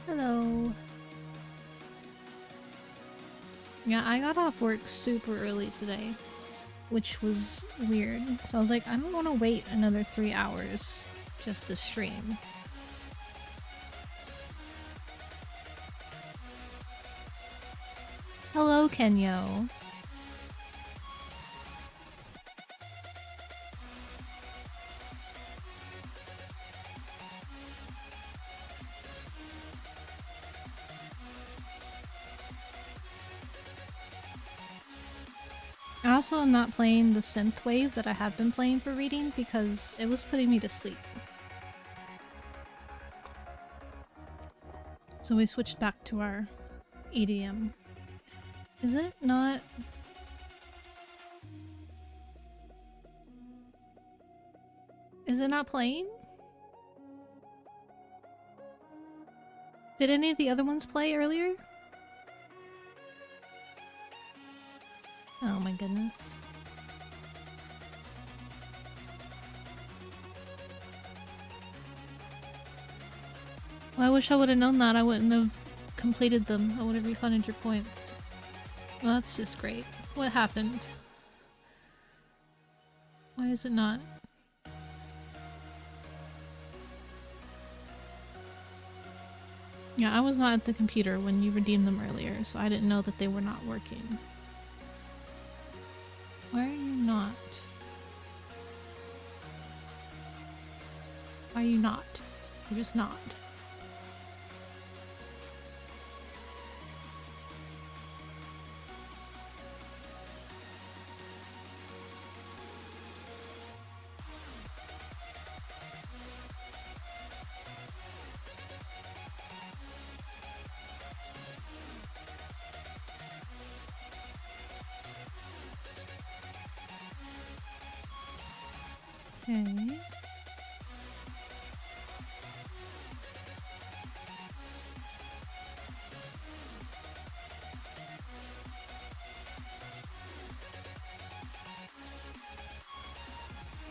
Hello. Yeah, I got off work super early today, which was weird. So I was like, I don't want to wait another 3 hours just to stream. Hello, Kenyo. I also am not playing the synthwave that I have been playing for reading because it was putting me to sleep. So we switched back to our EDM. Is it not? Is it not playing? Did any of the other ones play earlier? Oh my goodness. Well, I wish I would have known that. I wouldn't have completed them. I would have refunded your points. Well, that's just great. What happened? Why is it not? Yeah, I was not at the computer when you redeemed them earlier, so I didn't know that they were not working. Why are you not? Why are you not? You're just not. Okay.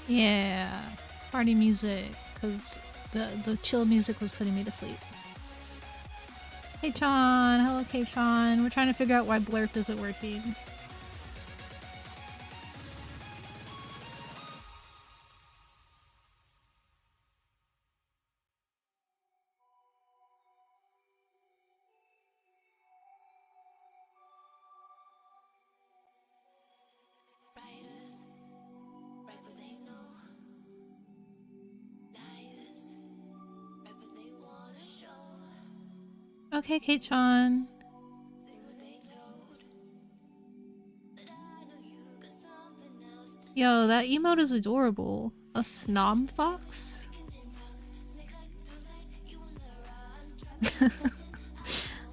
Yeah, party music, because the chill music was putting me to sleep. Hey Chan, hello K-Chan. We're trying to figure out why Blurp isn't working. Okay, Kate-chan. Yo, that emote is adorable. A snob fox?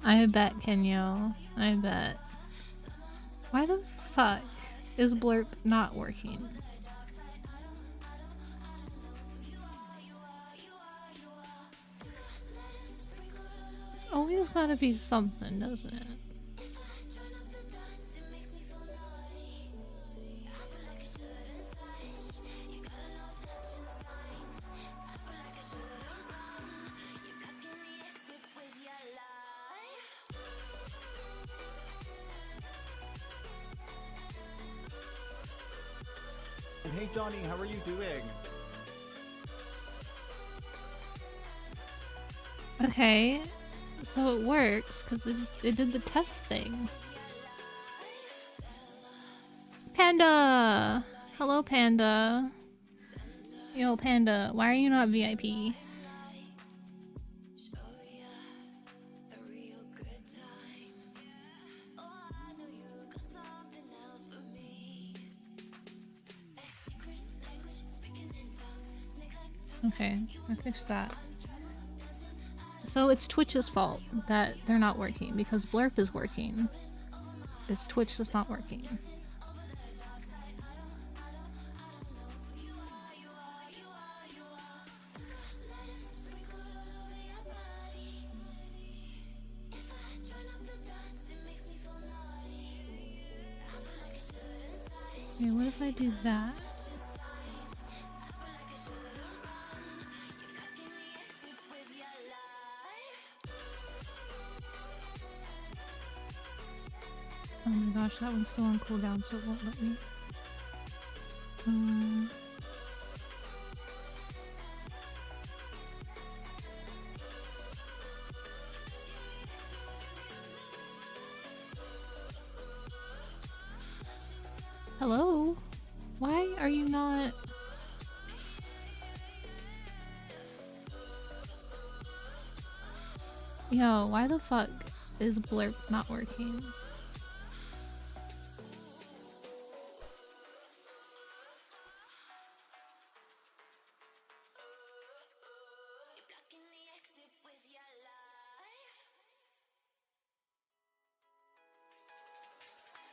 I bet, Kenyo. I bet. Why the fuck is Blurp not working? It's always gotta be something, doesn't it? Hey Johnny, how are you doing? Okay, so it works because it did the test thing. Panda! Hello, Panda. Yo, Panda, why are you not VIP? Okay, I fixed that. So it's Twitch's fault that they're not working because Blurp is working. It's Twitch that's not working. Okay, what if I do that? Oh my gosh, that one's still on cooldown, so it won't let me. Hello? Why are you not... Yo, why the fuck is Blurp not working?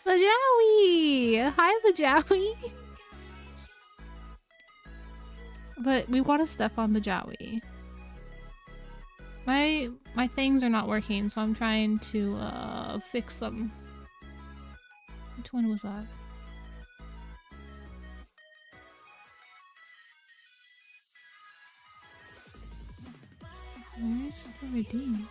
Vajawi! Hi, Vajawi! But we want to step on Vajawi. My things are not working, so I'm trying to fix them. Which one was that? Where's the redeem?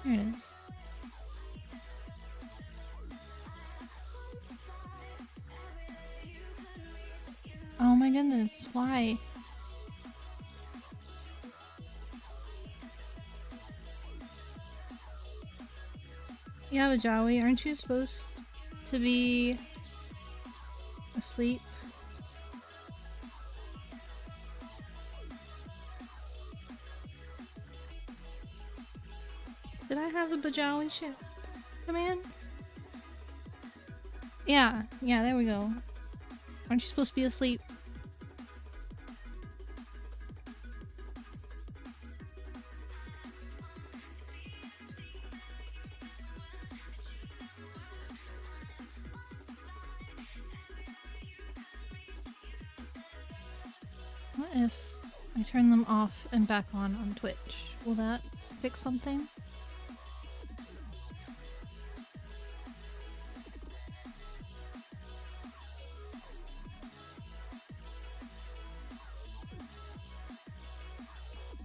There it is. Oh my goodness, why? Yeah, Vajawi, aren't you supposed to be asleep? Did I have a Vajawi shit command? Yeah, there we go. Aren't you supposed to be asleep? What if I turn them off and back on Twitch? Will that fix something?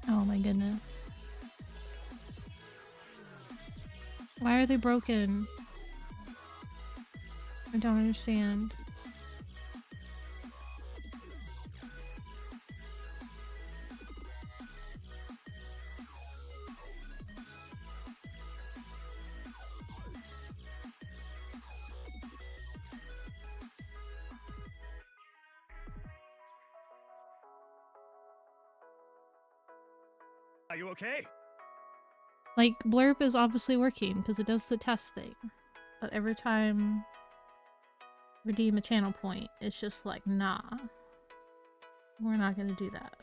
Oh my goodness. Why are they broken? I don't understand. Are you okay? Like, Blurp is obviously working because it does the test thing. But every time redeem a channel point, it's just like, nah. We're not gonna do that.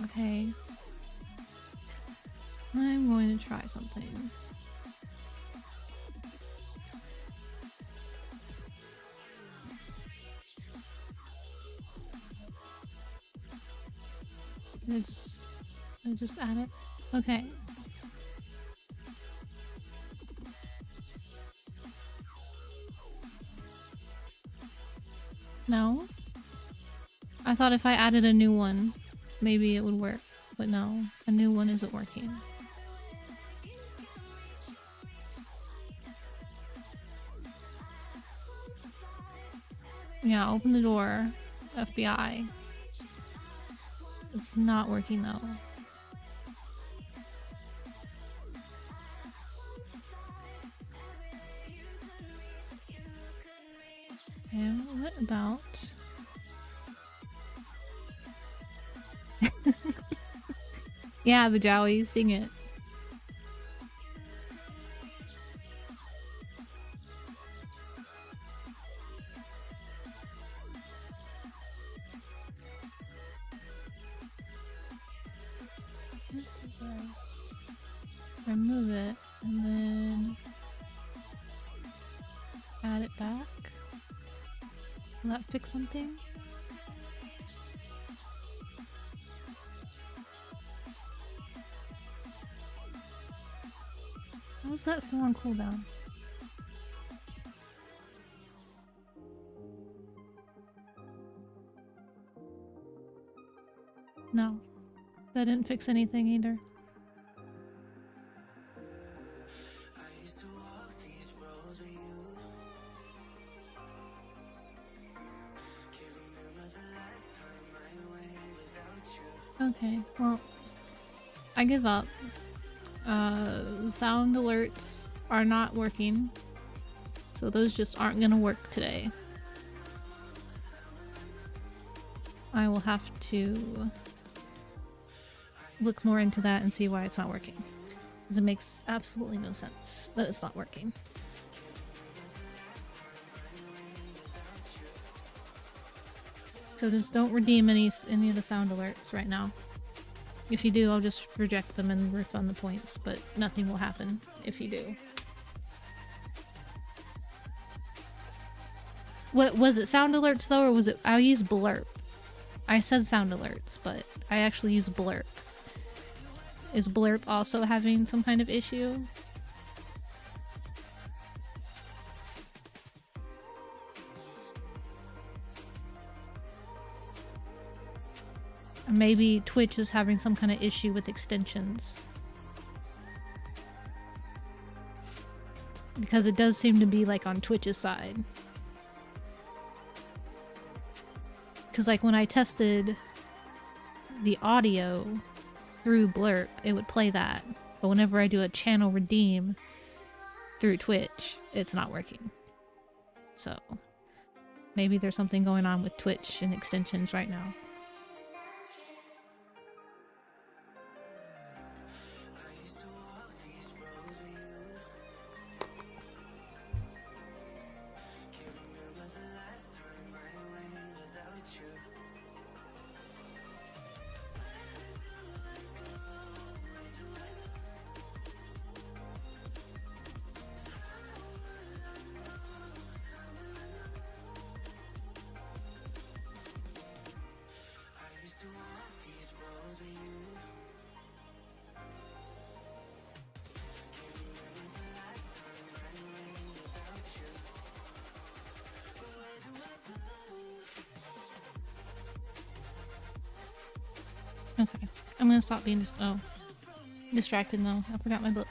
Okay. I'm going to try something. Did I just add it? Okay. No? I thought if I added a new one, maybe it would work. But no, a new one isn't working. Yeah, open the door. FBI. It's not working though. And what about... Yeah, Vajawi, sing it. Just remove it and then add it back. Will that fix something? How is that still on cooldown? No, that didn't fix anything either. Okay, well, I give up. Sound alerts are not working, so those just aren't gonna work today. I will have to look more into that and see why it's not working, because it makes absolutely no sense that it's not working. So just don't redeem any of the sound alerts right now. If you do, I'll just reject them and refund the points, but nothing will happen if you do. What was it, sound alerts though, or was it? I used blurp. I said sound alerts, but I actually used blurp. Is blurp also having some kind of issue? Maybe Twitch is having some kind of issue with extensions. Because it does seem to be like on Twitch's side. Because like when I tested the audio through Blurp, it would play that. But whenever I do a channel redeem through Twitch, it's not working. So maybe there's something going on with Twitch and extensions right now. Okay, I'm gonna stop being distracted now. I forgot my book.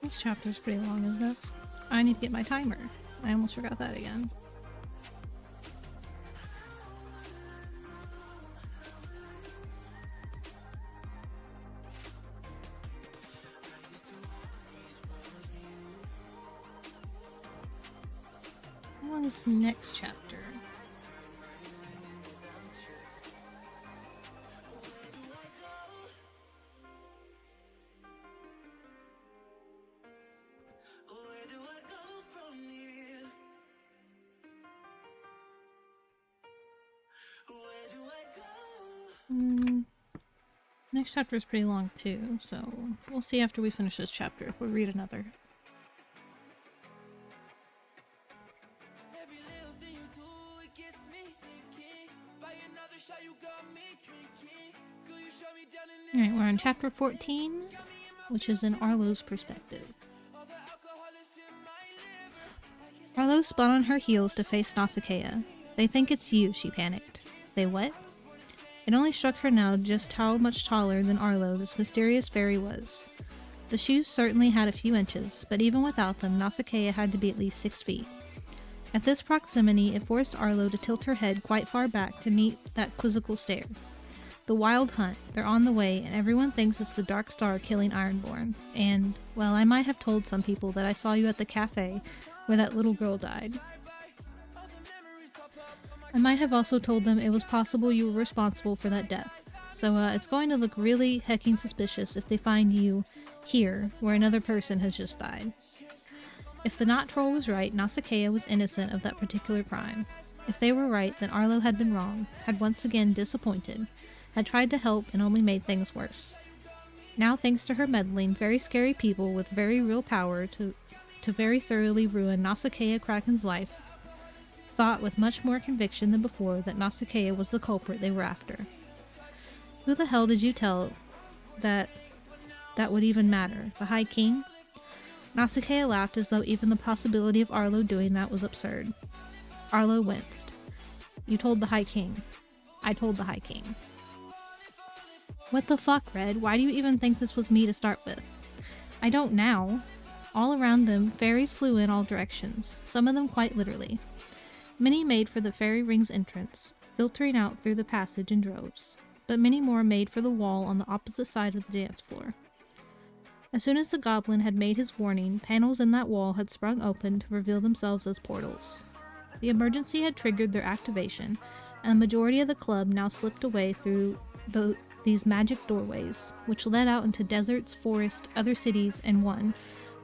This chapter's pretty long, isn't it? I need to get my timer. I almost forgot that again. How long is the next chapter? Next chapter is pretty long too, so we'll see after we finish this chapter if we read another. Alright, we're on chapter 14, which is in Arlo's perspective. Arlo spun on her heels to face Nausicaa. They think it's you, she panicked. They what? It only struck her now just how much taller than Arlo this mysterious fairy was. The shoes certainly had a few inches, but even without them, Nausicaa had to be at least 6 feet. At this proximity, it forced Arlo to tilt her head quite far back to meet that quizzical stare. The Wild Hunt, they're on the way, and everyone thinks it's the Dark Star killing Ironborn. And, well, I might have told some people that I saw you at the cafe where that little girl died. I might have also told them it was possible you were responsible for that death. So it's going to look really hecking suspicious if they find you here, where another person has just died. If the Knot Troll was right, Nausicaa was innocent of that particular crime. If they were right, then Arlo had been wrong, had once again disappointed, had tried to help and only made things worse. Now, thanks to her meddling, very scary people with very real power to very thoroughly ruin Nausicaa Kraken's life, thought with much more conviction than before that Nausicaa was the culprit they were after. Who the hell did you tell that would even matter? The High King? Nausicaa laughed as though even the possibility of Arlo doing that was absurd. Arlo winced. You told the High King. I told the High King. What the fuck, Red? Why do you even think this was me to start with? I don't now. All around them, fairies flew in all directions, some of them quite literally. Many made for the fairy ring's entrance, filtering out through the passage in droves, but many more made for the wall on the opposite side of the dance floor. As soon as the goblin had made his warning, panels in that wall had sprung open to reveal themselves as portals. The emergency had triggered their activation, and the majority of the club now slipped away through these magic doorways, which led out into deserts, forests, other cities, and one,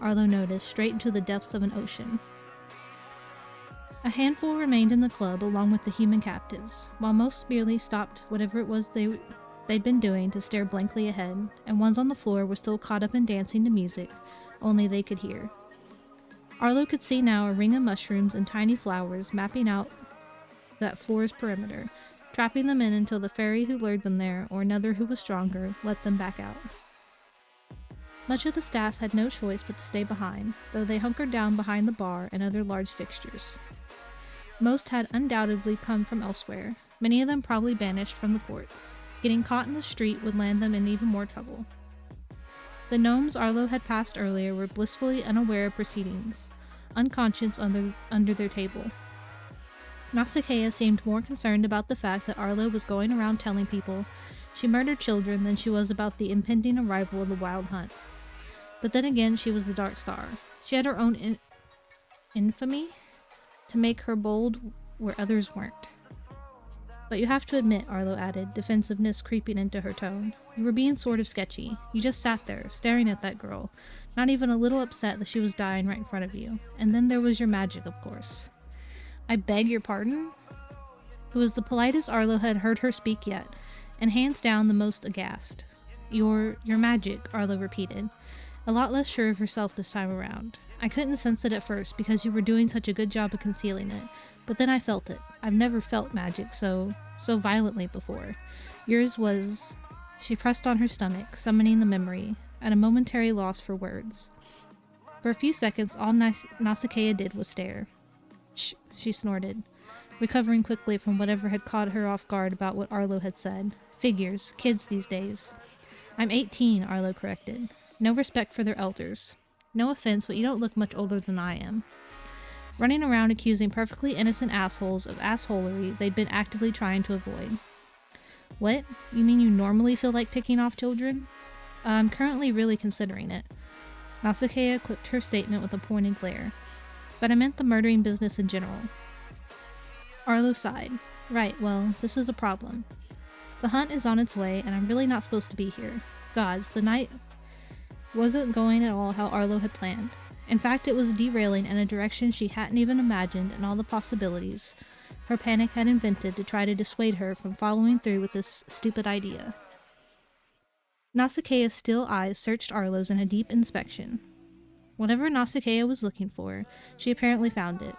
Arlo noticed, straight into the depths of an ocean. A handful remained in the club along with the human captives, while most merely stopped whatever it was they'd been doing to stare blankly ahead, and ones on the floor were still caught up in dancing to music only they could hear. Arlo could see now a ring of mushrooms and tiny flowers mapping out that floor's perimeter, trapping them in until the fairy who lured them there, or another who was stronger, let them back out. Much of the staff had no choice but to stay behind, though they hunkered down behind the bar and other large fixtures. Most had undoubtedly come from elsewhere, many of them probably banished from the courts. Getting caught in the street would land them in even more trouble. The gnomes Arlo had passed earlier were blissfully unaware of proceedings, unconscious under their table. Nausicaa seemed more concerned about the fact that Arlo was going around telling people she murdered children than she was about the impending arrival of the Wild Hunt. But then again, she was the Dark Star. She had her own infamy to make her bold where others weren't. But you have to admit, Arlo added, defensiveness creeping into her tone, you were being sort of sketchy. You just sat there, staring at that girl, not even a little upset that she was dying right in front of you. And then there was your magic, of course. I beg your pardon? It was the politest Arlo had heard her speak yet, and hands down the most aghast. Your magic, Arlo repeated, a lot less sure of herself this time around. I couldn't sense it at first because you were doing such a good job of concealing it, but then I felt it. I've never felt magic so violently before. Yours was... She pressed on her stomach, summoning the memory, at a momentary loss for words. For a few seconds, all Nausicaa did was stare. Shh, she snorted, recovering quickly from whatever had caught her off guard about what Arlo had said. Figures, kids these days. I'm 18, Arlo corrected. No respect for their elders. No offense, but you don't look much older than I am. Running around accusing perfectly innocent assholes of assholery they'd been actively trying to avoid. What? You mean you normally feel like picking off children? I'm currently really considering it. Nausicaa clipped her statement with a pointed glare. But I meant the murdering business in general. Arlo sighed. Right, well, this is a problem. The hunt is on its way, and I'm really not supposed to be here. Gods, the night wasn't going at all how Arlo had planned. In fact, it was derailing in a direction she hadn't even imagined, and all the possibilities her panic had invented to try to dissuade her from following through with this stupid idea. Nausicaa's still eyes searched Arlo's in a deep inspection. Whatever Nausicaa was looking for, she apparently found it.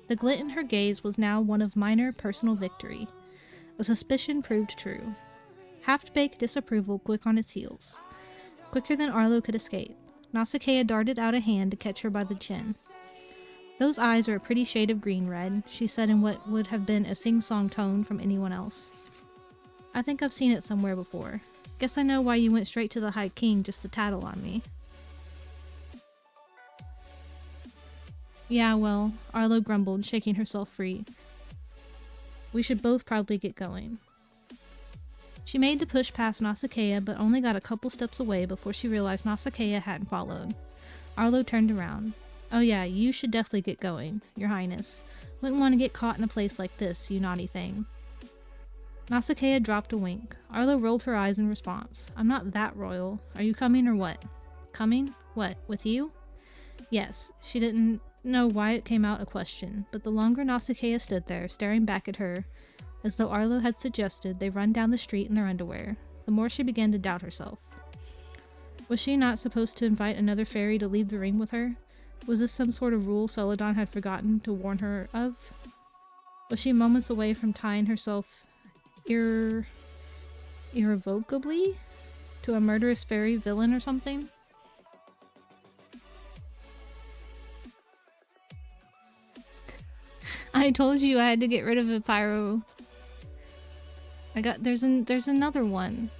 The glint in her gaze was now one of minor personal victory. A suspicion proved true. Half-baked disapproval quick on its heels. Quicker than Arlo could escape, Nausicaa darted out a hand to catch her by the chin. Those eyes are a pretty shade of green, Red, she said in what would have been a sing-song tone from anyone else. I think I've seen it somewhere before. Guess I know why you went straight to the High King just to tattle on me. Yeah, well, Arlo grumbled, shaking herself free. We should both probably get going. She made to push past Nausicaa, but only got a couple steps away before she realized Nausicaa hadn't followed. Arlo turned around. Oh yeah, you should definitely get going, Your Highness. Wouldn't want to get caught in a place like this, you naughty thing. Nausicaa dropped a wink. Arlo rolled her eyes in response. I'm not that royal. Are you coming or what? Coming? What, with you? Yes. She didn't know why it came out a question, but the longer Nausicaa stood there, staring back at her, as though Arlo had suggested they run down the street in their underwear, the more she began to doubt herself. Was she not supposed to invite another fairy to leave the ring with her? Was this some sort of rule Celadon had forgotten to warn her of? Was she moments away from tying herself irrevocably to a murderous fairy villain or something? I told you I had to get rid of a pyro. There's another one.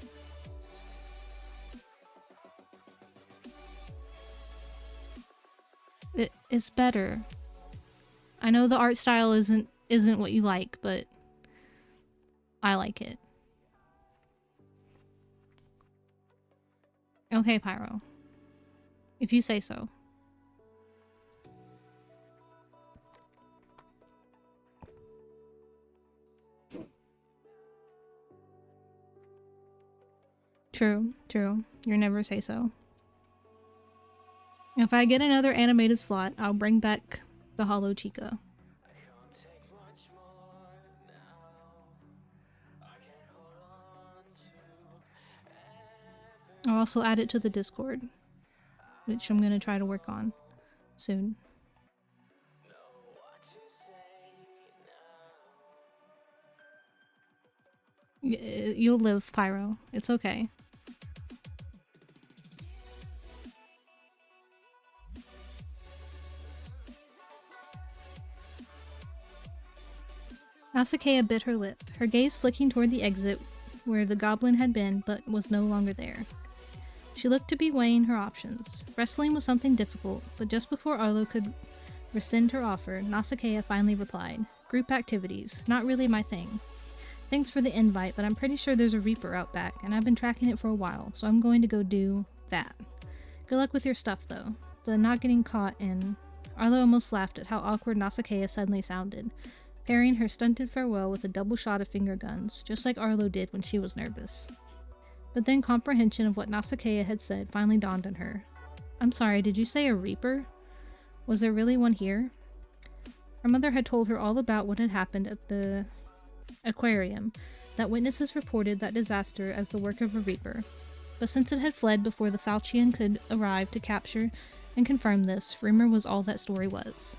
It's better. I know the art style isn't what you like, but I like it. Okay, Pyro. If you say so. True, true. You never say so. If I get another animated slot, I'll bring back the Hollow Chica. I'll also add it to the Discord, which I'm gonna try to work on soon. You'll live, Pyro. It's okay. Nausicaa bit her lip, her gaze flicking toward the exit where the goblin had been but was no longer there. She looked to be weighing her options. Wrestling was something difficult, but just before Arlo could rescind her offer, Nausicaa finally replied, "Group activities, not really my thing. Thanks for the invite, but I'm pretty sure there's a Reaper out back, and I've been tracking it for a while, so I'm going to go do that. Good luck with your stuff, though." The not getting caught in... Arlo almost laughed at how awkward Nausicaa suddenly sounded, pairing her stunted farewell with a double shot of finger guns, just like Arlo did when she was nervous. But then comprehension of what Nausicaa had said finally dawned on her. I'm sorry, did you say a Reaper? Was there really one here? Her mother had told her all about what had happened at the aquarium, that witnesses reported that disaster as the work of a Reaper. But since it had fled before the Faucian could arrive to capture and confirm this, rumor was all that story was.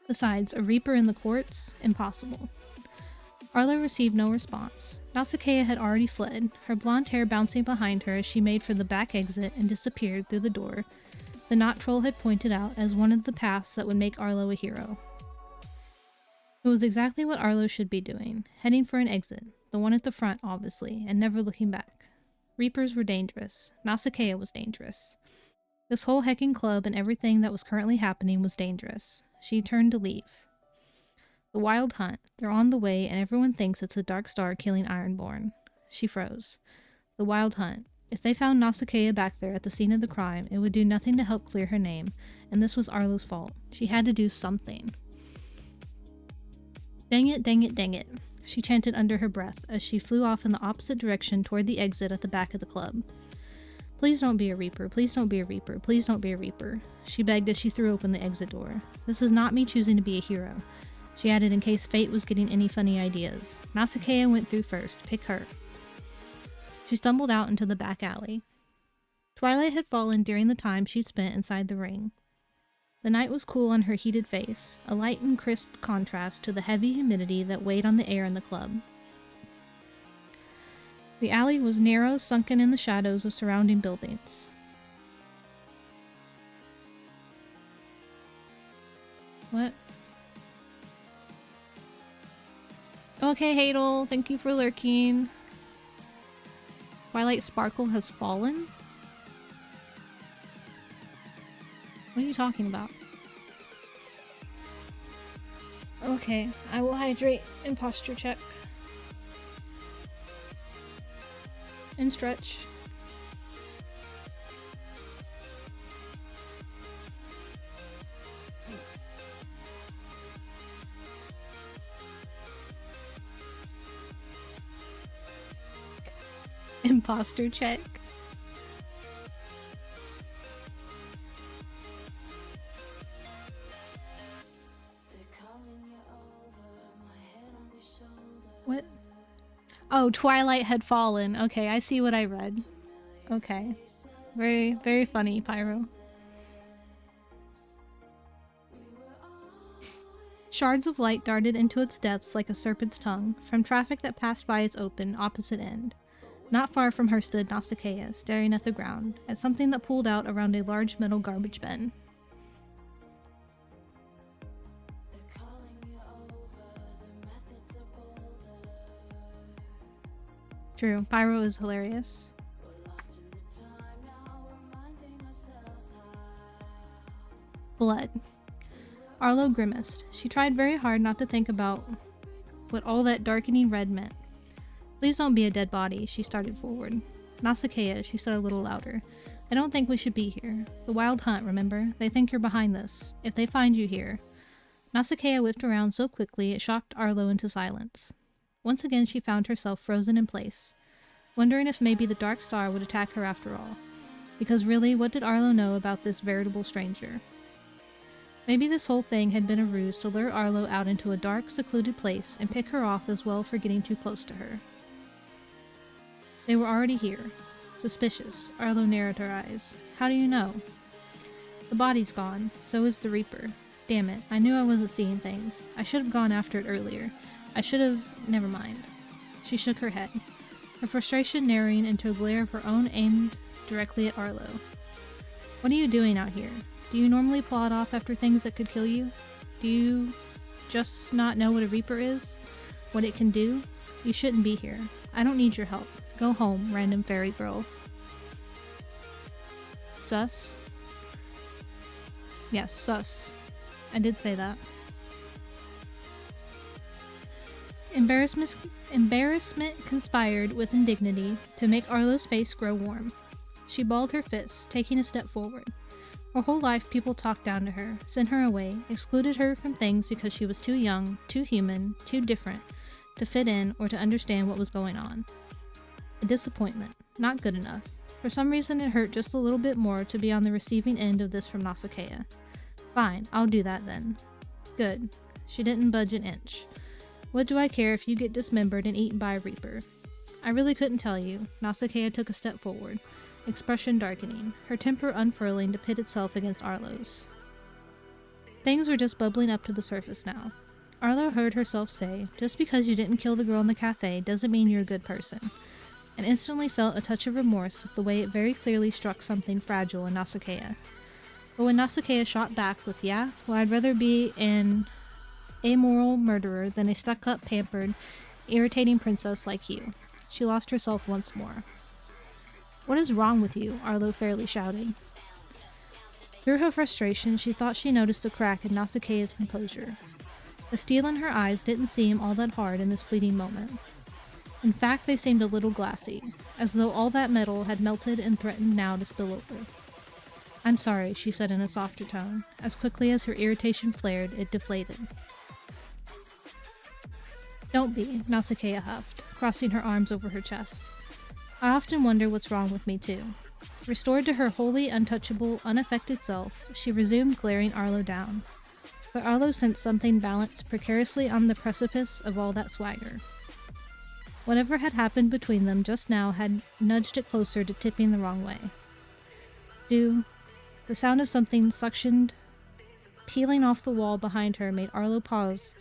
Besides, a Reaper in the courts? Impossible. Arlo received no response. Nausicaa had already fled, her blonde hair bouncing behind her as she made for the back exit and disappeared through the door the Knot Troll had pointed out as one of the paths that would make Arlo a hero. It was exactly what Arlo should be doing, heading for an exit, the one at the front, obviously, and never looking back. Reapers were dangerous. Nausicaa was dangerous. This whole hecking club and everything that was currently happening was dangerous. She turned to leave. The Wild Hunt. They're on the way, and everyone thinks it's a Dark Star killing Ironborn. She froze. The Wild Hunt. If they found Nausicaa back there at the scene of the crime, it would do nothing to help clear her name, and this was Arlo's fault. She had to do something. Dang it, dang it, dang it, she chanted under her breath as she flew off in the opposite direction toward the exit at the back of the club. Please don't be a Reaper, please don't be a Reaper, please don't be a Reaper, she begged as she threw open the exit door. This is not me choosing to be a hero, she added in case fate was getting any funny ideas. Nausicaa went through first, pick her. She stumbled out into the back alley. Twilight had fallen during the time she'd spent inside the ring. The night was cool on her heated face, a light and crisp contrast to the heavy humidity that weighed on the air in the club. The alley was narrow, sunken in the shadows of surrounding buildings. What? Okay, Hadel, thank you for lurking. Twilight Sparkle has fallen? What are you talking about? Okay, I will hydrate and posture check. And stretch. Imposter check. What? Oh, Twilight had fallen. Okay, I see what I read. Okay. Very, very funny, Pyro. Shards of light darted into its depths like a serpent's tongue, from traffic that passed by its open, opposite end. Not far from her stood Nausicaa, staring at the ground, at something that pulled out around a large metal garbage bin. True, Pyro is hilarious. Blood. Arlo grimaced. She tried very hard not to think about what all that darkening red meant. Please don't be a dead body, she started forward. Nausicaa, she said a little louder. I don't think we should be here. The Wild Hunt, remember? They think you're behind this. If they find you here. Nausicaa whipped around so quickly it shocked Arlo into silence. Once again she found herself frozen in place, wondering if maybe the Dark Star would attack her after all. Because really, what did Arlo know about this veritable stranger? Maybe this whole thing had been a ruse to lure Arlo out into a dark, secluded place and pick her off as well for getting too close to her. They were already here. Suspicious. Arlo narrowed her eyes. How do you know? The body's gone. So is the Reaper. Damn it. I knew I wasn't seeing things. I should have gone after it earlier. I should have... Never mind. She shook her head, her frustration narrowing into a glare of her own aimed directly at Arlo. What are you doing out here? Do you normally plod off after things that could kill you? Do you just not know what a Reaper is? What it can do? You shouldn't be here. I don't need your help. Go home, random fairy girl. Sus? Yes, sus. I did say that. Embarrassment conspired with indignity to make Arlo's face grow warm. She balled her fists, taking a step forward. Her whole life people talked down to her, sent her away, excluded her from things because she was too young, too human, too different to fit in or to understand what was going on. A disappointment. Not good enough. For some reason it hurt just a little bit more to be on the receiving end of this from Nausicaa. Fine, I'll do that then. Good. She didn't budge an inch. What do I care if you get dismembered and eaten by a Reaper? I really couldn't tell you. Nausicaa took a step forward, expression darkening, her temper unfurling to pit itself against Arlo's. Things were just bubbling up to the surface now. Arlo heard herself say, just because you didn't kill the girl in the cafe doesn't mean you're a good person, and instantly felt a touch of remorse with the way it very clearly struck something fragile in Nausicaa. But when Nausicaa shot back with, yeah, well, I'd rather be an amoral murderer than a stuck-up, pampered, irritating princess like you, she lost herself once more. What is wrong with you? Arlo fairly shouted. Through her frustration, she thought she noticed a crack in Nausicaa's composure. The steel in her eyes didn't seem all that hard in this fleeting moment. In fact, they seemed a little glassy, as though all that metal had melted and threatened now to spill over. I'm sorry, she said in a softer tone. As quickly as her irritation flared, it deflated. Don't be, Nausicaa huffed, crossing her arms over her chest. I often wonder what's wrong with me too. Restored to her wholly untouchable, unaffected self, she resumed glaring Arlo down. But Arlo sensed something balanced precariously on the precipice of all that swagger. Whatever had happened between them just now had nudged it closer to tipping the wrong way. The sound of something suctioned, peeling off the wall behind her made Arlo pause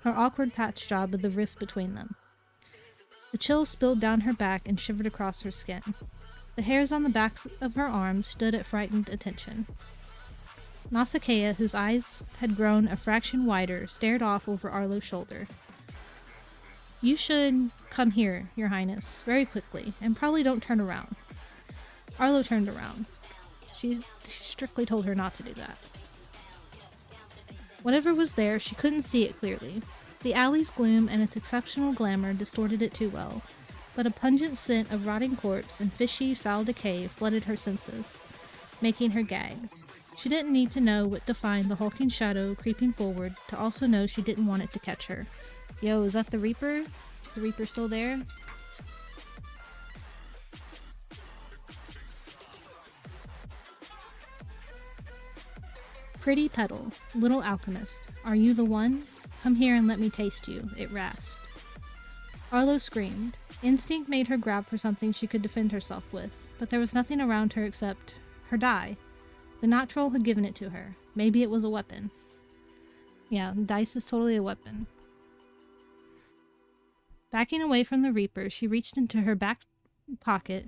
her awkward patch job of the rift between them. The chill spilled down her back and shivered across her skin. The hairs on the backs of her arms stood at frightened attention. Nausicaa, whose eyes had grown a fraction wider, stared off over Arlo's shoulder. You should come here, Your Highness, very quickly, and probably don't turn around. Arlo turned around. She strictly told her not to do that. Whatever was there, she couldn't see it clearly. The alley's gloom and its exceptional glamour distorted it too well, but a pungent scent of rotting corpse and fishy, foul decay flooded her senses, making her gag. She didn't need to know what defined the hulking shadow creeping forward to also know she didn't want it to catch her. Yo, is that the Reaper? Is the Reaper still there? Pretty petal, little alchemist, are you the one? Come here and let me taste you, it rasped. Arlo screamed. Instinct made her grab for something she could defend herself with, but there was nothing around her except her die. The knot troll had given it to her. Maybe it was a weapon. Yeah, dice is totally a weapon. Backing away from the Reaper, she reached into her back pocket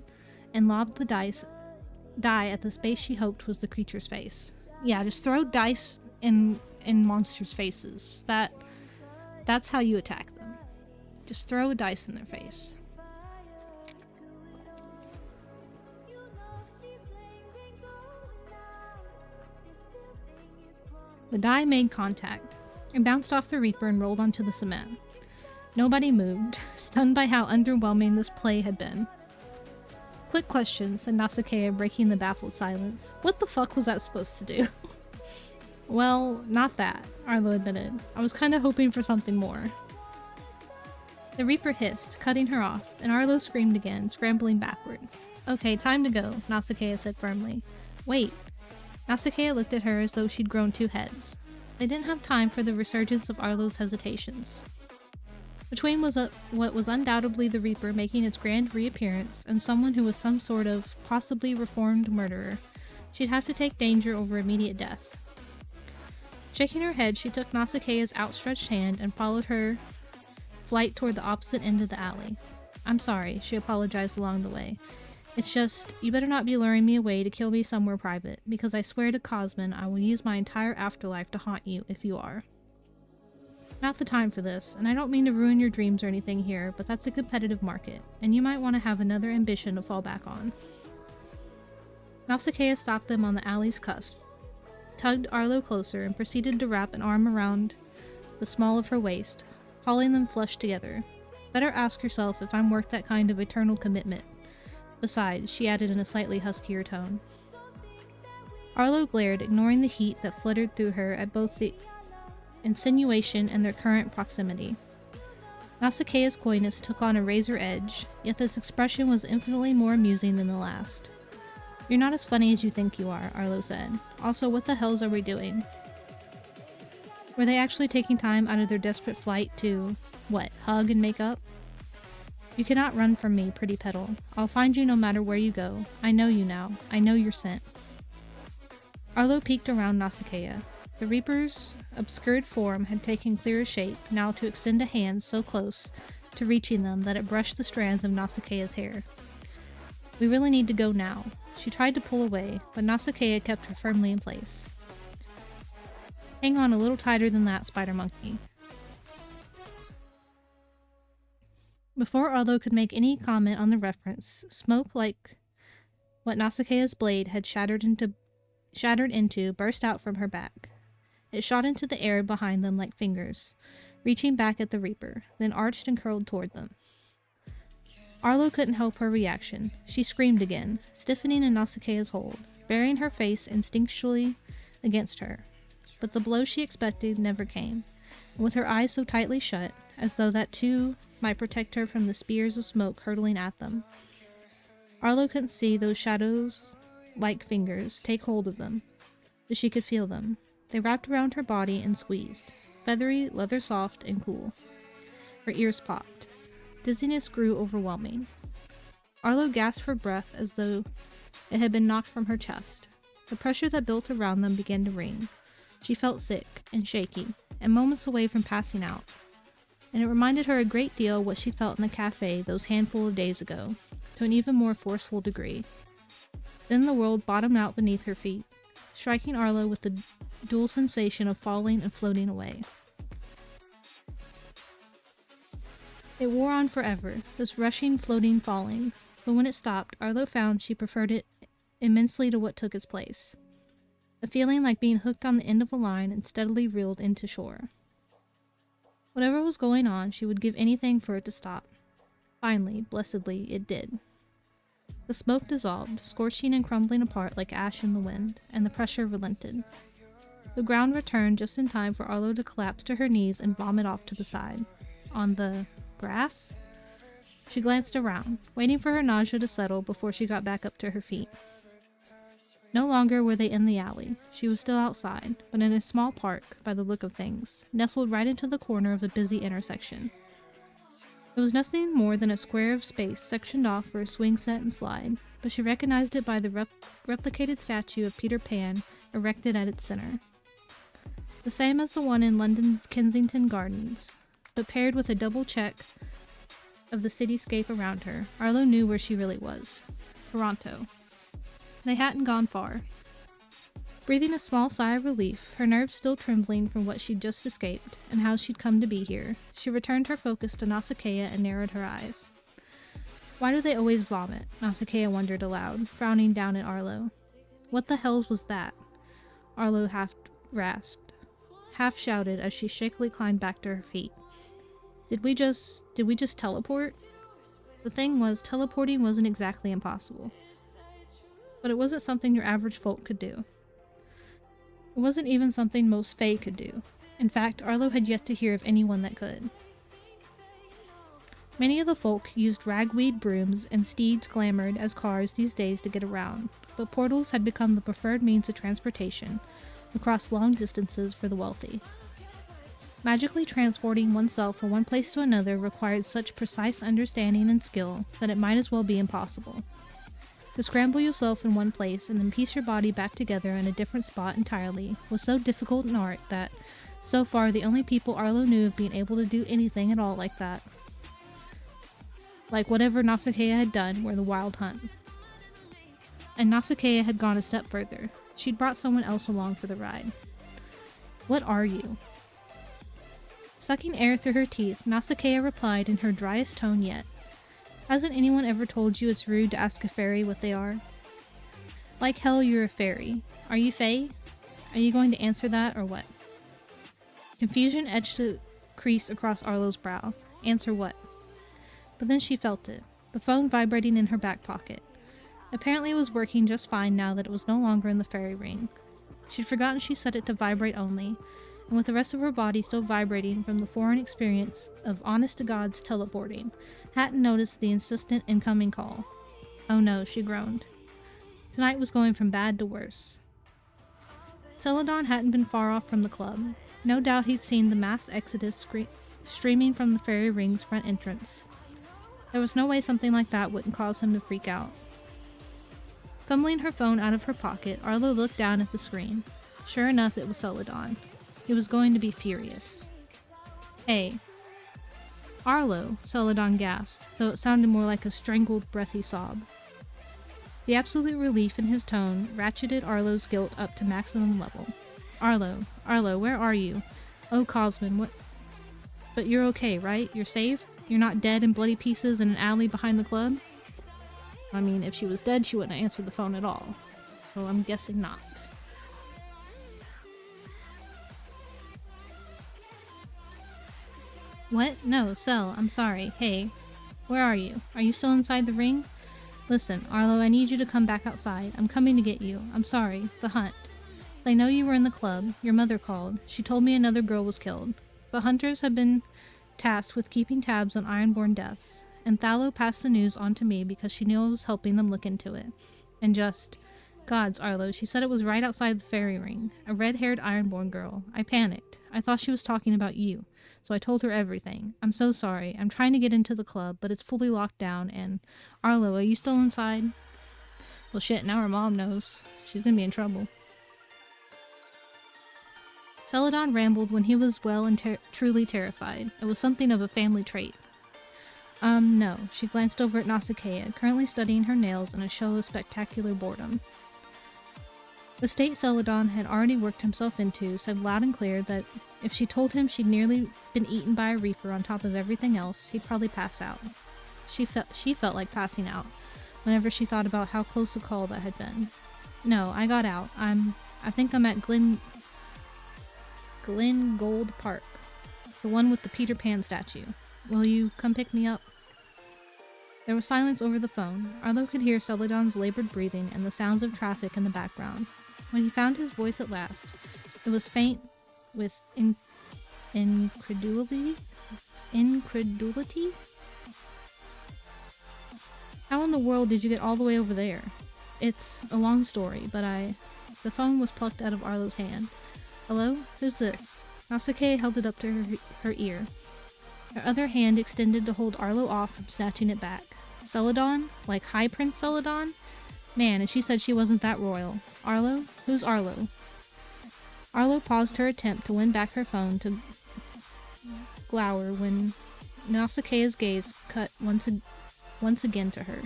and lobbed the die at the space she hoped was the creature's face. Yeah, just throw dice in monsters' faces. That's how you attack them. Just throw a dice in their face. The die made contact. It bounced off the Reaper and rolled onto the cement. Nobody moved, stunned by how underwhelming this play had been. Quick question, said Nausicaa, breaking the baffled silence. What the fuck was that supposed to do? Well, not that, Arlo admitted. I was kinda hoping for something more. The Reaper hissed, cutting her off, and Arlo screamed again, scrambling backward. Okay, time to go, Nausicaa said firmly. Wait. Nausicaa looked at her as though she'd grown two heads. They didn't have time for the resurgence of Arlo's hesitations. Between was what was undoubtedly the Reaper making its grand reappearance and someone who was some sort of possibly reformed murderer, she'd have to take danger over immediate death. Shaking her head, she took Nausicaa's outstretched hand and followed her flight toward the opposite end of the alley. I'm sorry, she apologized along the way. It's just, you better not be luring me away to kill me somewhere private, because I swear to Cosmin I will use my entire afterlife to haunt you if you are. Not the time for this, and I don't mean to ruin your dreams or anything here, but that's a competitive market, and you might want to have another ambition to fall back on. Nausicaa stopped them on the alley's cusp, tugged Arlo closer, and proceeded to wrap an arm around the small of her waist, hauling them flush together. Better ask yourself if I'm worth that kind of eternal commitment. Besides, she added in a slightly huskier tone. Arlo glared, ignoring the heat that fluttered through her at both the insinuation and their current proximity. Nausicaa's coyness took on a razor edge, yet this expression was infinitely more amusing than the last. You're not as funny as you think you are, Arlo said. Also, what the hells are we doing? Were they actually taking time out of their desperate flight to, what, hug and make up? You cannot run from me, pretty petal. I'll find you no matter where you go. I know you now. I know your scent. Arlo peeked around Nausicaa. The Reaper's obscured form had taken clearer shape, now to extend a hand so close to reaching them that it brushed the strands of Nausicaa's hair. We really need to go now. She tried to pull away, but Nausicaa kept her firmly in place. Hang on a little tighter than that, Spider Monkey. Before Arlo could make any comment on the reference, smoke like what Nausicaa's blade had shattered into burst out from her back. It shot into the air behind them like fingers, reaching back at the Reaper, then arched and curled toward them. Arlo couldn't help her reaction. She screamed again, stiffening in Nausicaa's hold, burying her face instinctually against her. But the blow she expected never came, and with her eyes so tightly shut, as though that too might protect her from the spears of smoke hurtling at them. Arlo couldn't see those shadows-like fingers take hold of them, but she could feel them. They wrapped around her body and squeezed, feathery, leather-soft, and cool. Her ears popped. Dizziness grew overwhelming. Arlo gasped for breath as though it had been knocked from her chest. The pressure that built around them began to ring. She felt sick and shaky, and moments away from passing out. And it reminded her a great deal of what she felt in the cafe those handful of days ago, to an even more forceful degree. Then the world bottomed out beneath her feet, striking Arlo with the dual sensation of falling and floating away. It wore on forever, this rushing, floating, falling, but when it stopped, Arlo found she preferred it immensely to what took its place. A feeling like being hooked on the end of a line and steadily reeled into shore. Whatever was going on, she would give anything for it to stop. Finally, blessedly, it did. The smoke dissolved, scorching and crumbling apart like ash in the wind, and the pressure relented. The ground returned just in time for Arlo to collapse to her knees and vomit off to the side. On the grass? She glanced around, waiting for her nausea to settle before she got back up to her feet. No longer were they in the alley. She was still outside, but in a small park, by the look of things, nestled right into the corner of a busy intersection. It was nothing more than a square of space sectioned off for a swing set and slide, but she recognized it by the replicated statue of Peter Pan erected at its center. The same as the one in London's Kensington Gardens, but paired with a double check of the cityscape around her, Arlo knew where she really was. Toronto. They hadn't gone far. Breathing a small sigh of relief, her nerves still trembling from what she'd just escaped, and how she'd come to be here, she returned her focus to Nausicaa and narrowed her eyes. Why do they always vomit? Nausicaa wondered aloud, frowning down at Arlo. What the hells was that? Arlo half rasped, half shouted as she shakily climbed back to her feet. Did we just teleport? The thing was, teleporting wasn't exactly impossible. But it wasn't something your average folk could do. It wasn't even something most Fae could do. In fact, Arlo had yet to hear of anyone that could. Many of the folk used ragweed brooms and steeds glamoured as cars these days to get around, but portals had become the preferred means of transportation across long distances for the wealthy. Magically transporting oneself from one place to another required such precise understanding and skill that it might as well be impossible. To scramble yourself in one place and then piece your body back together in a different spot entirely was so difficult an art that, so far, the only people Arlo knew of being able to do anything at all like that, like whatever Nausicaa had done, were the Wild Hunt. And Nausicaa had gone a step further. She'd brought someone else along for the ride. What are you? Sucking air through her teeth, Nausicaa replied in her driest tone yet. Hasn't anyone ever told you it's rude to ask a fairy what they are? Like hell you're a fairy. Are you Fae? Are you going to answer that or what? Confusion etched a crease across Arlo's brow. Answer what? But then she felt it, the phone vibrating in her back pocket. Apparently it was working just fine now that it was no longer in the fairy ring. She'd forgotten she set it to vibrate only, and with the rest of her body still vibrating from the foreign experience of honest-to-God's teleporting, hadn't noticed the insistent incoming call. Oh no, she groaned. Tonight was going from bad to worse. Celadon hadn't been far off from the club. No doubt he'd seen the mass exodus streaming from the fairy ring's front entrance. There was no way something like that wouldn't cause him to freak out. Fumbling her phone out of her pocket, Arlo looked down at the screen. Sure enough, it was Celadon. He was going to be furious. Hey. Arlo, Celadon gasped, though it sounded more like a strangled, breathy sob. The absolute relief in his tone ratcheted Arlo's guilt up to maximum level. Arlo, where are you? Oh, Cosmin, what? But you're okay, right? You're safe? You're not dead in bloody pieces in an alley behind the club? I mean, if she was dead, she wouldn't answer the phone at all. So I'm guessing not. What? No, Cel, I'm sorry. Hey, where are you? Are you still inside the ring? Listen, Arlo, I need you to come back outside. I'm coming to get you. I'm sorry. The hunt. They know you were in the club. Your mother called. She told me another girl was killed. The hunters have been tasked with keeping tabs on Ironborn deaths, and Thallo passed the news on to me because she knew I was helping them look into it. And just... Gods, Arlo, she said it was right outside the fairy ring. A red-haired Ironborn girl. I panicked. I thought she was talking about you, so I told her everything. I'm so sorry. I'm trying to get into the club, but it's fully locked down, and... Arlo, are you still inside? Well shit, now her mom knows. She's gonna be in trouble. Celadon rambled when he was well and truly terrified. It was something of a family trait. No. She glanced over at Nausicaa, currently studying her nails in a show of spectacular boredom. The state Celadon had already worked himself into said loud and clear that if she told him she'd nearly been eaten by a reaper on top of everything else, he'd probably pass out. She felt like passing out whenever she thought about how close a call that had been. No, I got out. I think I'm at Glen Gold Park. The one with the Peter Pan statue. Will you come pick me up? There was silence over the phone. Arlo could hear Celadon's labored breathing and the sounds of traffic in the background. When he found his voice at last, it was faint with incredulity? How in the world did you get all the way over there? It's a long story, but The phone was plucked out of Arlo's hand. Hello? Who's this? Nausicaa held it up to her ear. Her other hand extended to hold Arlo off from snatching it back. Celadon? Like High Prince Celadon? Man, and she said she wasn't that royal. Arlo? Who's Arlo? Arlo paused her attempt to win back her phone to glower when Nausicaa's gaze cut once again to her.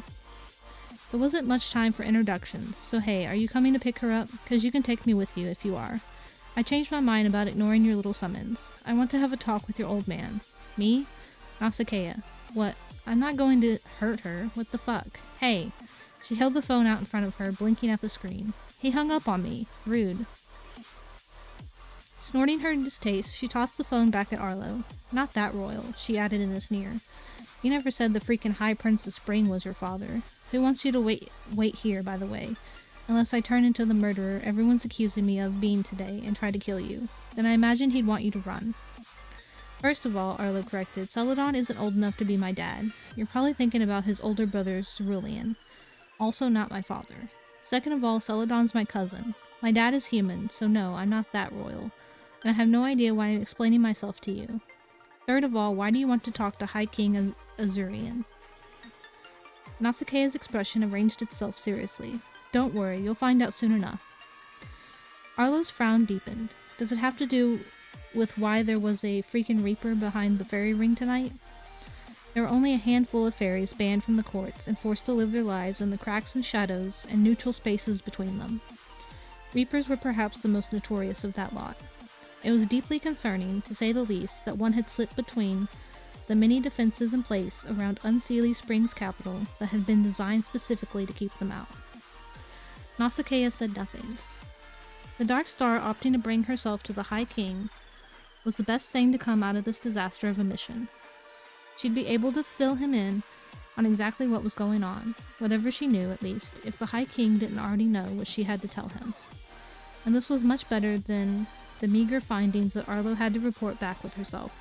There wasn't much time for introductions, so hey, are you coming to pick her up? 'Cause you can take me with you if you are. I changed my mind about ignoring your little summons. I want to have a talk with your old man. Me? Nausicaa. What? I'm not going to hurt her. What the fuck? Hey. She held the phone out in front of her, blinking at the screen. He hung up on me. Rude. Snorting her distaste, she tossed the phone back at Arlo. Not that royal, she added in a sneer. You never said the freaking High Prince of Spring was your father. Who wants you to wait here, by the way? Unless I turn into the murderer everyone's accusing me of being today and try to kill you. Then I imagine he'd want you to run. First of all, Arlo corrected, Celadon isn't old enough to be my dad. You're probably thinking about his older brother, Cerulean. Also not my father. Second of all, Celadon's my cousin. My dad is human, so no, I'm not that royal. And I have no idea why I'm explaining myself to you. Third of all, why do you want to talk to High King Azurian? Nausicaa's expression arranged itself seriously. Don't worry, you'll find out soon enough. Arlo's frown deepened. Does it have to do with why there was a freaking reaper behind the fairy ring tonight? There were only a handful of fairies banned from the courts and forced to live their lives in the cracks and shadows and neutral spaces between them. Reapers were perhaps the most notorious of that lot. It was deeply concerning, to say the least, that one had slipped between the many defenses in place around Unseelie Springs capital that had been designed specifically to keep them out. Nausicaa said nothing. The Dark Star opting to bring herself to the High King was the best thing to come out of this disaster of a mission. She'd be able to fill him in on exactly what was going on, whatever she knew at least, if the High King didn't already know what she had to tell him. And this was much better than the meager findings that Arlo had to report back with herself.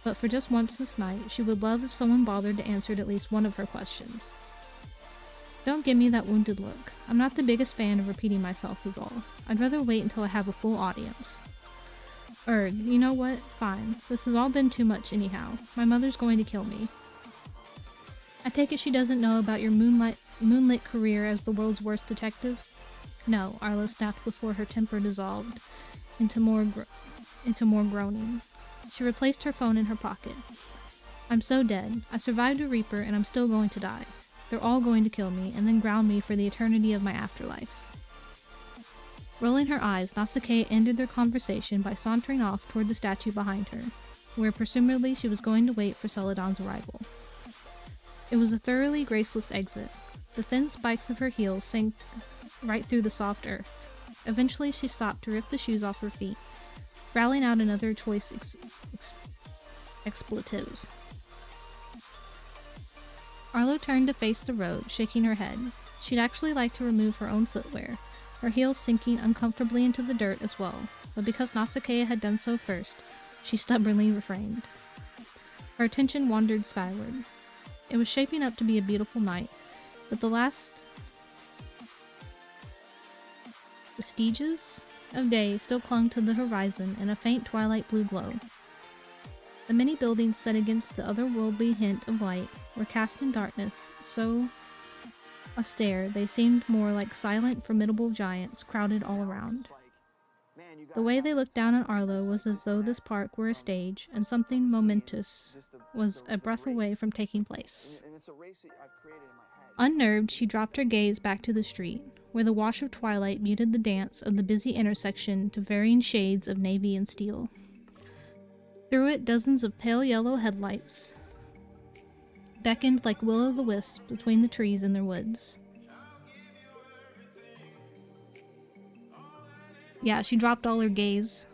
But for just once this night, she would love if someone bothered to answer at least one of her questions. Don't give me that wounded look. I'm not the biggest fan of repeating myself is all. I'd rather wait until I have a full audience. You know what? Fine. This has all been too much anyhow. My mother's going to kill me. I take it she doesn't know about your moonlit career as the world's worst detective? No, Arlo snapped before her temper dissolved into more groaning. She replaced her phone in her pocket. I'm so dead. I survived a reaper and I'm still going to die. They're all going to kill me and then ground me for the eternity of my afterlife. Rolling her eyes, Nausicaa ended their conversation by sauntering off toward the statue behind her, where presumably she was going to wait for Celadon's arrival. It was a thoroughly graceless exit. The thin spikes of her heels sank right through the soft earth. Eventually she stopped to rip the shoes off her feet, growling out another choice expletive. Arlo turned to face the road, shaking her head. She'd actually like to remove her own footwear, her heels sinking uncomfortably into the dirt as well, but because Nausicaa had done so first, she stubbornly refrained. Her attention wandered skyward. It was shaping up to be a beautiful night, but the last vestiges of day still clung to the horizon in a faint twilight blue glow. The many buildings set against the otherworldly hint of light were cast in darkness, so austere they seemed more like silent, formidable giants crowded all around. The way they looked down on Arlo was as though this park were a stage, and something momentous was a breath away from taking place. Unnerved, she dropped her gaze back to the street, where the wash of twilight muted the dance of the busy intersection to varying shades of navy and steel. Through it, dozens of pale yellow headlights beckoned like will-o'-the-wisps between the trees in their woods. Yeah, she dropped all her gaze.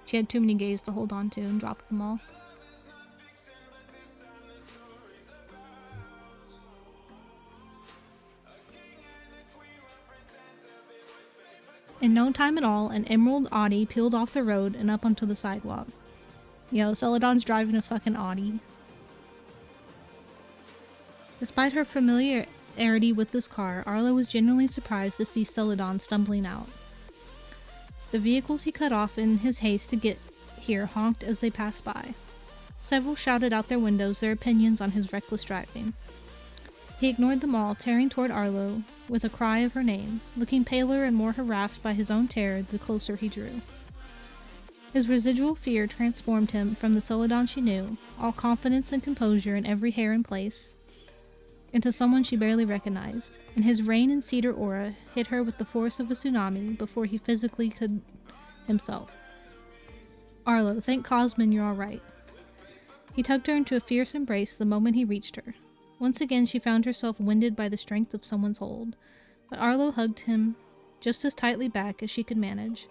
She had too many gaze to hold on to and dropped them all. In no time at all, an emerald Audi peeled off the road and up onto the sidewalk. Yo, Celadon's driving a fucking Audi. Despite her familiarity with this car, Arlo was genuinely surprised to see Celadon stumbling out. The vehicles he cut off in his haste to get here honked as they passed by. Several shouted out their windows their opinions on his reckless driving. He ignored them all, tearing toward Arlo with a cry of her name, looking paler and more harassed by his own terror the closer he drew. His residual fear transformed him from the Celadon she knew, all confidence and composure and every hair in place, into someone she barely recognized, and his rain and cedar aura hit her with the force of a tsunami before he physically could himself. Arlo, thank Cosmin you're all right. He tugged her into a fierce embrace the moment he reached her. Once again she found herself winded by the strength of someone's hold, but Arlo hugged him just as tightly back as she could manage,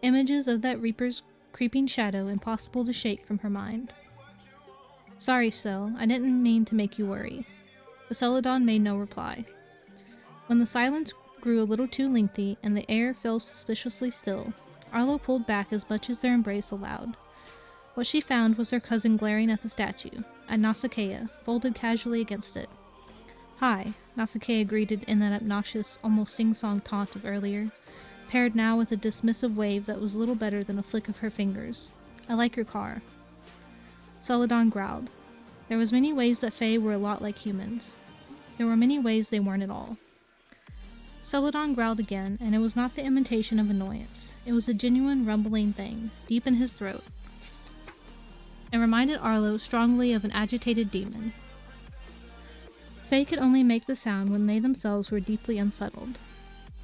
images of that Reaper's creeping shadow impossible to shake from her mind. Sorry, Cel, I didn't mean to make you worry. The Celadon made no reply. When the silence grew a little too lengthy and the air fell suspiciously still, Arlo pulled back as much as their embrace allowed. What she found was her cousin glaring at the statue, at Nausicaa, folded casually against it. Hi, Nausicaa greeted in that obnoxious, almost sing-song taunt of earlier, paired now with a dismissive wave that was little better than a flick of her fingers. I like your car. Celadon growled. There was many ways that Fae were a lot like humans. There were many ways they weren't at all. Celadon growled again, and it was not the imitation of annoyance. It was a genuine rumbling thing, deep in his throat. It reminded Arlo strongly of an agitated demon. Fae could only make the sound when they themselves were deeply unsettled.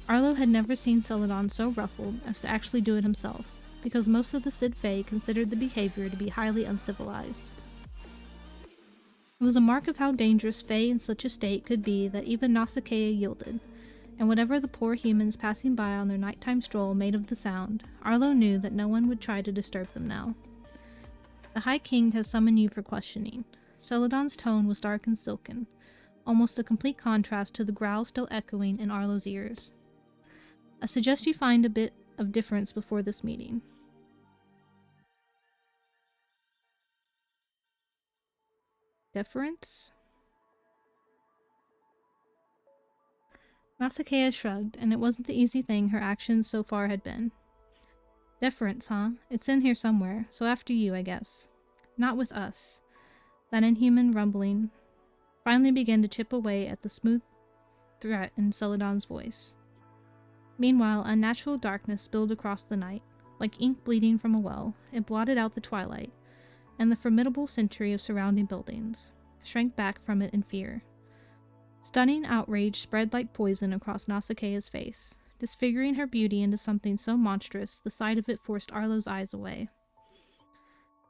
Arlo had never seen Celadon so ruffled as to actually do it himself, because most of the Cid Fae considered the behavior to be highly uncivilized. It was a mark of how dangerous Fae in such a state could be that even Nausicaa yielded, and whatever the poor humans passing by on their nighttime stroll made of the sound, Arlo knew that no one would try to disturb them now. The High King has summoned you for questioning. Celadon's tone was dark and silken, almost a complete contrast to the growl still echoing in Arlo's ears. I suggest you find a bit of difference before this meeting. Deference? Nausicaa shrugged, and it wasn't the easy thing her actions so far had been. Deference, huh? It's in here somewhere, so after you, I guess. Not with us. That inhuman rumbling finally began to chip away at the smooth threat in Celadon's voice. Meanwhile, unnatural darkness spilled across the night. Like ink bleeding from a well, it blotted out the twilight, and the formidable sentry of surrounding buildings shrank back from it in fear. Stunning outrage spread like poison across Nausicaa's face, disfiguring her beauty into something so monstrous the sight of it forced Arlo's eyes away.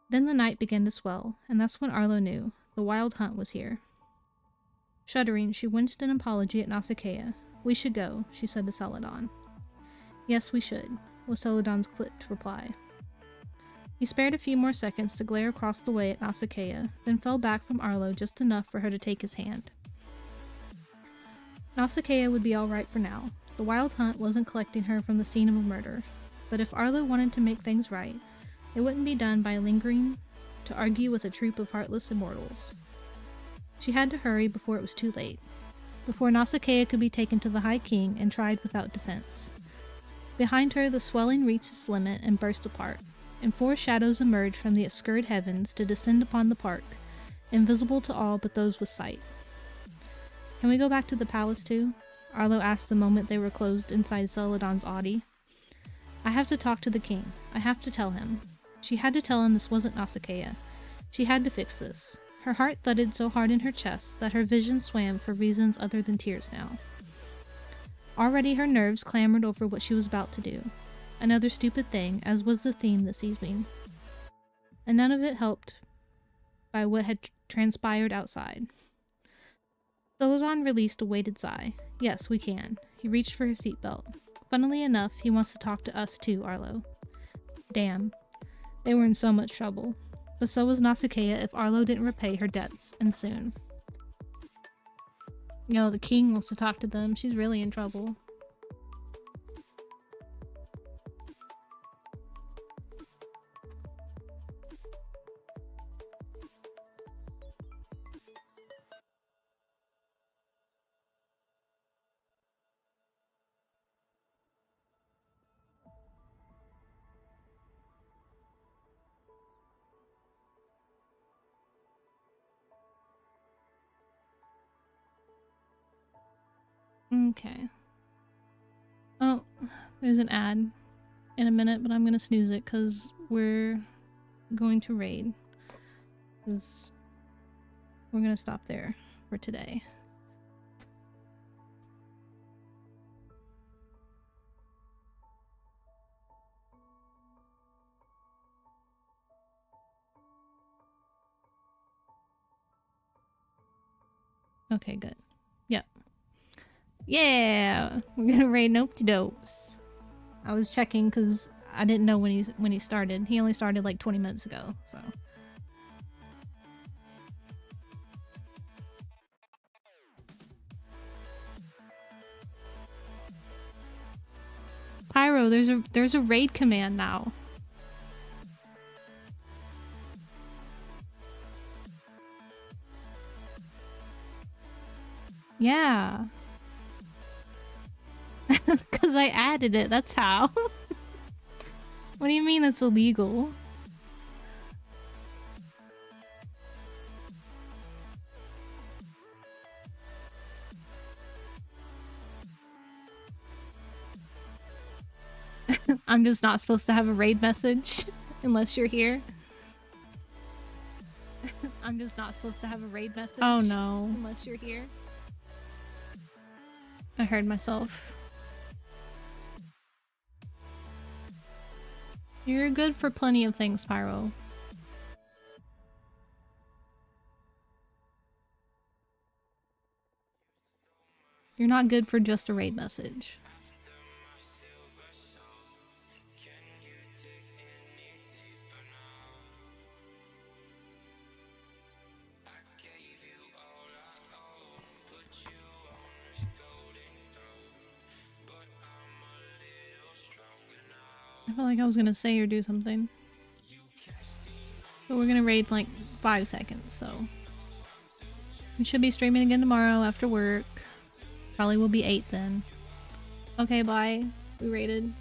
Then the night began to swell, and that's when Arlo knew the wild hunt was here. Shuddering, she winced an apology at Nausicaa. We should go, she said to Celadon. Yes, we should, was Celadon's clipped reply. He spared a few more seconds to glare across the way at Nausicaa, then fell back from Arlo just enough for her to take his hand. Nausicaa would be all right for now. The wild hunt wasn't collecting her from the scene of a murder, but if Arlo wanted to make things right, it wouldn't be done by lingering to argue with a troop of heartless immortals. She had to hurry before it was too late, before Nausicaa could be taken to the High King and tried without defense. Behind her, the swelling reached its limit and burst apart, and four shadows emerged from the obscured heavens to descend upon the park, invisible to all but those with sight. Can we go back to the palace too? Arlo asked the moment they were closed inside Celadon's Audi. I have to talk to the king. I have to tell him. She had to tell him this wasn't Nausicaa. She had to fix this. Her heart thudded so hard in her chest that her vision swam for reasons other than tears now. Already her nerves clamored over what she was about to do. Another stupid thing, as was the theme this evening. And none of it helped by what had transpired outside. Celadon released a weighted sigh. Yes, we can. He reached for his seatbelt. Funnily enough, he wants to talk to us too, Arlo. Damn. They were in so much trouble. But so was Nausicaa if Arlo didn't repay her debts, and soon. You know, the king wants to talk to them. She's really in trouble. Okay. Oh, there's an ad in a minute, but I'm gonna snooze it because we're going to raid. 'Cause we're gonna stop there for today. Okay, good. Yep. Yeah, we're gonna raid Nope-de-dopes. I was checking because I didn't know when he started. He only started like 20 minutes ago, so. Pyro, there's a raid command now. Yeah. Cause I added it, that's how. What do you mean it's illegal? I'm just not supposed to have a raid message unless you're here. I'm just not supposed to have a raid message. Oh no. Unless you're here. I heard myself. You're good for plenty of things, Pyro. You're not good for just a raid message. I felt like I was gonna say or do something. But we're gonna raid like 5 seconds, so. We should be streaming again tomorrow after work. Probably will be 8 then. Okay, bye. We raided.